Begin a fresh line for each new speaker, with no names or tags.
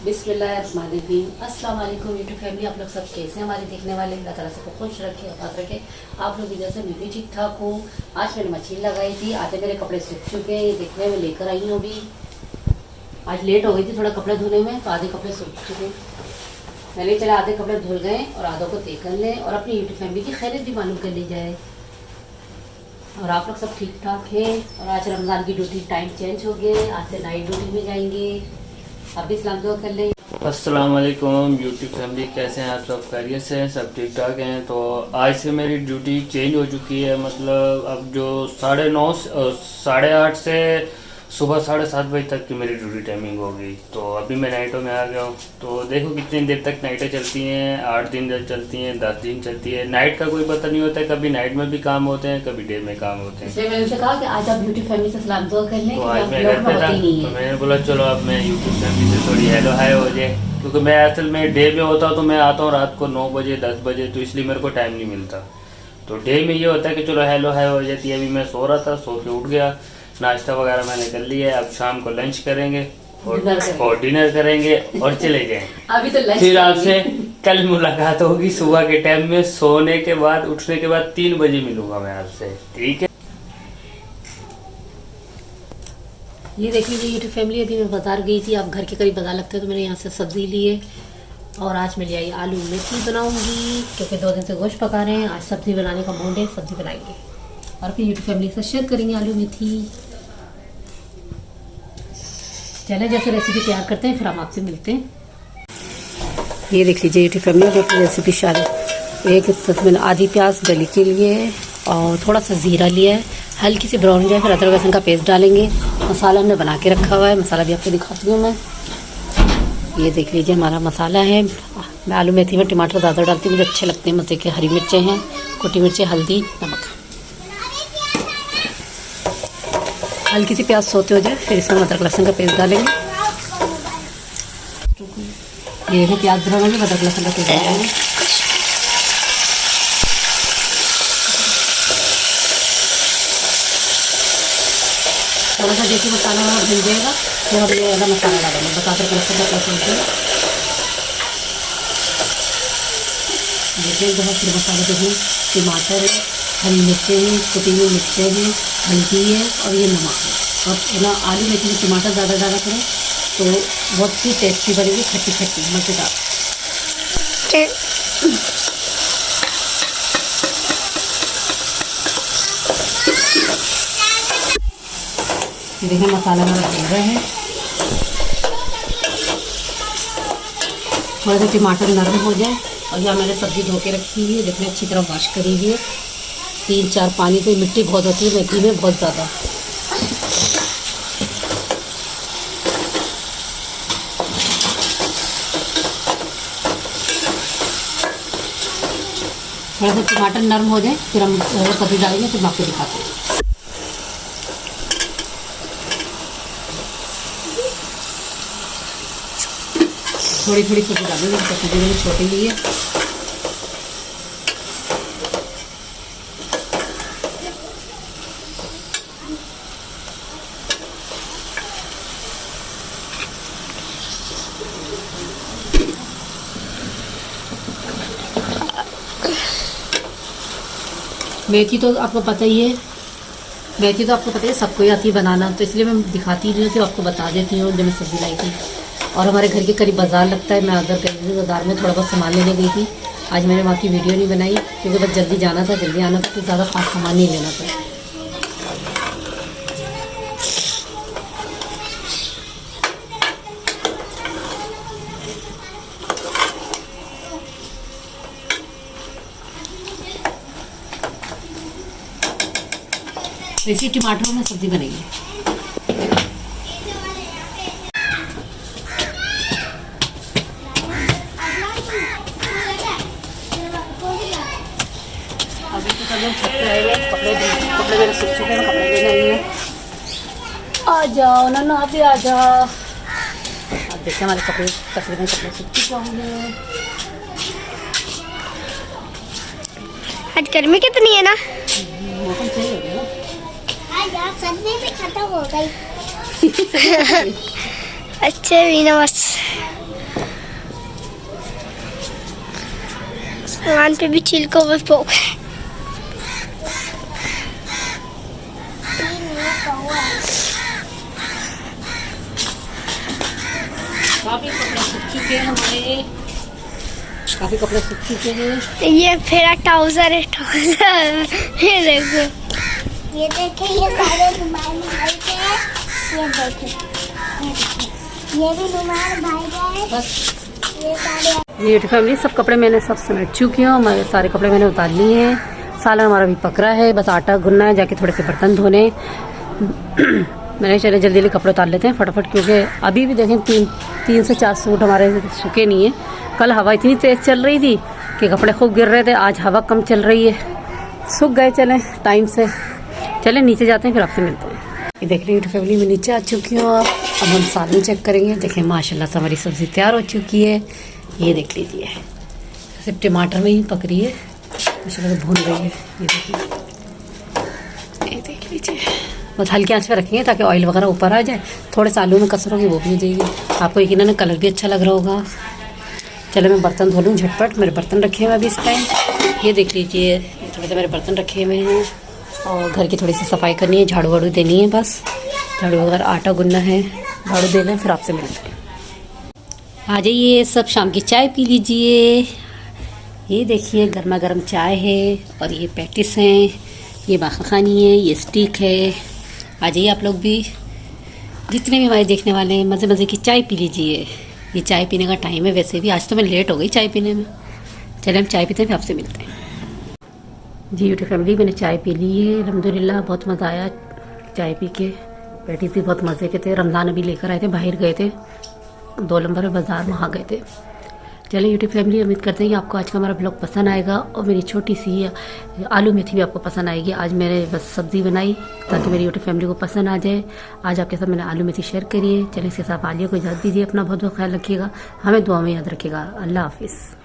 बिस्मिल्लाहिर्रहमानिर्रहीम। अस्सलाम वालेकुम यूट्यूब फैमिली, आप लोग सब कैसे हैं? हमारे देखने वाले, अल्लाह ताला सबको खुश रखे, आबाद रखे। आप लोग इधर से मैं भी ठीक ठाक हूँ। आज मैंने मशीन लगाई थी, आधे मेरे कपड़े सूख चुके हैं, देखने में लेकर आई हूँ। अभी आज लेट हो गई थी थोड़ा कपड़े धोने में, तो आधे कपड़े सूख चुके। मैंने चला आधे कपड़े धुल गए और आधों को देख कर लें और अपनी यूट्यूब फैमिली की खैरियत भी मालूम कर ली जाए। और आप लोग सब ठीक ठाक हैं। और आज रमज़ान की ड्यूटी टाइम चेंज हो गए, आज से नाइट ड्यूटी में जाएंगे। आप भी सलाम दुआ कर लें।
अस्सलाम वालेकुम यूट्यूब फैमिली, कैसे हैं आप सब? खैरियत से हैं? सब ठीक ठाक हैं? तो आज से मेरी ड्यूटी चेंज हो चुकी है। मतलब अब जो 9:30 8:30 से सुबह 7:30 बजे तक की मेरी ड्यूटी टाइमिंग होगी। तो अभी मैं नाइटों में आ गया हूँ। तो देखो कितनी देर तक नाइटें चलती हैं, 8 दिन चलती हैं, 10 दिन चलती है। नाइट का कोई पता नहीं होता है, कभी नाइट में भी काम होते हैं, कभी डे में काम होते हैं।
इसलिए मैंने उनसे कहा कि आज आप यूट्यूब फैमिली से सलाम दुआ कर लें।
तो आज मैं घर पे था, तो मैंने बोला चलो अब मैं यूट्यूब फैमिली से थोड़ी हेलो हाय हो जाए, क्योंकि मैं असल में डे में होता हूँ तो मैं आता हूँ रात को 9 बजे 10 बजे, तो इसलिए मेरे को टाइम नहीं मिलता। तो डे में ये होता है कि चलो हेलो हाय हो जाती है। अभी मैं सो रहा था, सो के उठ गया, नाश्ता वगैरह मैंने कर लिया है। अब शाम को लंच करेंगे और डिनर करेंगे और चले जाएं।
अभी तो लंच
फिर आपसे कल मुलाकात होगी सुबह के टाइम में, सोने के बाद, उठने के बाद 3 बजे मिलूंगा मैं आपसे, ठीक है?
ये देख लीजिए यूट्यूब फैमिली, अभी मैं बाजार गई थी। आप घर के करीब बाजार लगते हैं, तो मैंने यहाँ से सब्जी ली है। और आज मैं ले आई आलू मेथी बनाऊंगी, क्योंकि 2 दिन से गोश्त पका रहे हैं। आज सब्जी बनाने का मूड है, सब्जी बनाएंगे और फिर यूट्यूब फैमिली से शेयर करेंगे आलू मेथी। चले जैसे रेसिपी तैयार करते हैं, फिर हम आपसे मिलते हैं। ये देख लीजिए यूट्यूब फैमिली, अपनी रेसिपी शादी। एक मैंने आधी प्याज गली के लिए और थोड़ा सा ज़ीरा लिया है, हल्की सी ब्राउन जाए, फिर अदरक लहसुन का पेस्ट डालेंगे। मसाला हमने बना के रखा हुआ है, मसाला भी आपको दिखाती हूँ मैं। ये देख लीजिए हमारा मसाला है। मैं आलू मेथी में टमाटर ज़्यादा डालती हूँ, मुझे अच्छे लगते हैं मज़े के। हरी मिर्चें हैं, कुटी मिर्चें, हल्दी, नमक। हल्की सी प्याज सोते हो जाए, फिर इसमें अदरक लहसुन का पेस्ट डालेंगे। ये देखिए प्याज डालेंगे, अदरक लहसुन का पेस्ट डालेंगे। थोड़ा सा जैसे मसाला भून जाएगा, फिर हम ये वाला मसाला डालेंगे, बस अदरक लहसुन का पेस्ट। देखिए बहुत फिर मसाले के टमाटर है, हरी मिर्चें हैं, कुटी हुई मिर्चें हैं, हल्दी है और ये नमक है। और ना आलू मेथी में टमाटर ज़्यादा डाला करें तो बहुत ही टेस्टी बनेगी, खट्टी खट्टी मज़ेदार। देखिए मसाला हमारा भून रहा है। थोड़ा सा टमाटर नरम हो जाए और यहाँ मैंने सब्ज़ी धो के रखी हुई है, जितनी अच्छी तरह वॉश करी हुई है। 3-4 पानी से, मिट्टी बहुत होती है मेथी में, बहुत ज़्यादा। थोड़ा सा टमाटर नरम हो जाए, फिर हम सब्ज़ी डालेंगे, फिर आपको दिखाते हैं। थोड़ी थोड़ी सब्ज़ी डालेंगे, सब्ज़ी मैंने छोटी ली है। मेथी तो आपको पता ही है, मेथी तो आपको पता है सबको ही आती है बनाना, तो इसलिए मैं दिखाती नहीं हूँ, आपको बता देती हूँ। जब मैं सब्ज़ी लाई थी और हमारे घर के करीब बाज़ार लगता है, मैं उधर गई थी, बाज़ार में थोड़ा बहुत सामान लेने गई थी। आज मैंने वहाँ की वीडियो नहीं बनाई, क्योंकि बस जल्दी जाना था, जल्दी आना था, तो ज़्यादा खास सामान नहीं लेना था। वैसे टमाटरों में सब्ज़ी बनेगी। अभी तो सब लोग छत पे आए हुए हैं, कपड़े मेरे सूख चुके हैं, कपड़े लेने आई हैं। आ जाओ ना, आप भी आ जाओ। अब देखते हैं हमारे कपड़े तकरीबन कपड़े सूख चुके होंगे।
आज गर्मी कितनी है ना?
मौसम सही हो गया ना।
यार सर्दी भी खत्म हो गई। अच्छे भी ना बस। कान पे भी छिलको बस पोक
काफी कपड़े सूख चुके हैं हमारे, काफी कपड़े सूख चुके हैं।
ये फिर ट्राउजर है, ट्राउजर ये देखो, ये देखे, ये सारे रुमाल भाई के, ये देखे, ये भी रुमाल भाई के,
बस
ये सारे।
ये फैमिली सब कपड़े मैंने सब समेट चुकी हूँ, हमारे सारे कपड़े मैंने उतार लिए हैं। सालन हमारा भी पकड़ा है, बस आटा गूंदना है, जाके थोड़े से बर्तन धोने। मैंने चले जल्दी जल्दी कपड़े उतार लेते हैं फटाफट, क्योंकि अभी भी देखें 3 से 4 सूट हमारे सूखे नहीं है। कल हवा इतनी तेज़ चल रही थी कि कपड़े खूब गिर रहे थे, आज हवा कम चल रही है, सूख गए। चलें टाइम से, चलें नीचे जाते हैं, फिर आपसे मिलते हैं। ये देख लीजिए फैमिली में नीचे आ चुकी हूँ। अब हम सालन चेक करेंगे। देखें माशाल्लाह से हमारी सब्ज़ी तैयार हो चुकी है। ये देख लीजिए, सिर्फ टमाटर में ही पक रही है, माशाल्लाह से भून रही है। ये देखिए, ये देख लीजिए, बस हल्की आंच पे रखेंगे ताकि ऑयल वगैरह ऊपर आ जाए। थोड़े से आलू में कसर होगी, वो भी हो जाएगी। आपको यकीनन कलर भी अच्छा लग रहा होगा। चलो मैं बर्तन धो लूँ झटपट, मेरे बर्तन रखे हुए अभी इस टाइम। ये देख लीजिए, थोड़े से मेरे बर्तन रखे हुए हैं और घर की थोड़ी सी सफाई करनी है, झाड़ू वाड़ू देनी है, बस झाड़ू वगैरह, आटा गूंदना है, झाड़ू दे लें, फिर आपसे मिलते हैं। आ जाइए सब, शाम की चाय पी लीजिए। ये देखिए गर्मा गर्म चाय है और ये पैटिस हैं, ये बाखानी है, ये स्टिक है। आ जाइए आप लोग भी, जितने भी हमारे देखने वाले हैं, मज़े मज़े की चाय पी लीजिए। ये चाय पीने का टाइम है, वैसे भी आज तो मैं लेट हो गई चाय पीने में। चले हम चाय पीते हैं, फिर आपसे मिलते हैं। जी यूट्यूब फैमिली, मैंने चाय पी ली है, अल्हम्दुलिल्लाह बहुत मज़ा आया चाय पी के। पैटिस भी बहुत मज़े के थे, रमज़ान अभी लेकर आए थे, बाहर गए थे, 2 नंबर बाज़ार वहाँ गए थे। चलिए यूट्यूब फैमिली, उम्मीद करते हैं कि आपको आज का हमारा ब्लॉग पसंद आएगा और मेरी छोटी सी आलू मेथी भी आपको पसंद आएगी। आज मैंने बस सब्ज़ी बनाई ताकि मेरी यूट्यूब फैमिली को पसंद आ जाए। आज आपके साथ मैंने आलू मेथी शेयर करी है। चलिए इसके साथ आलिया को इजाज़त दीजिए, अपना बहुत बहुत ख्याल रखिएगा, हमें दुआ में याद रखिएगा। अल्लाह हाफिज़।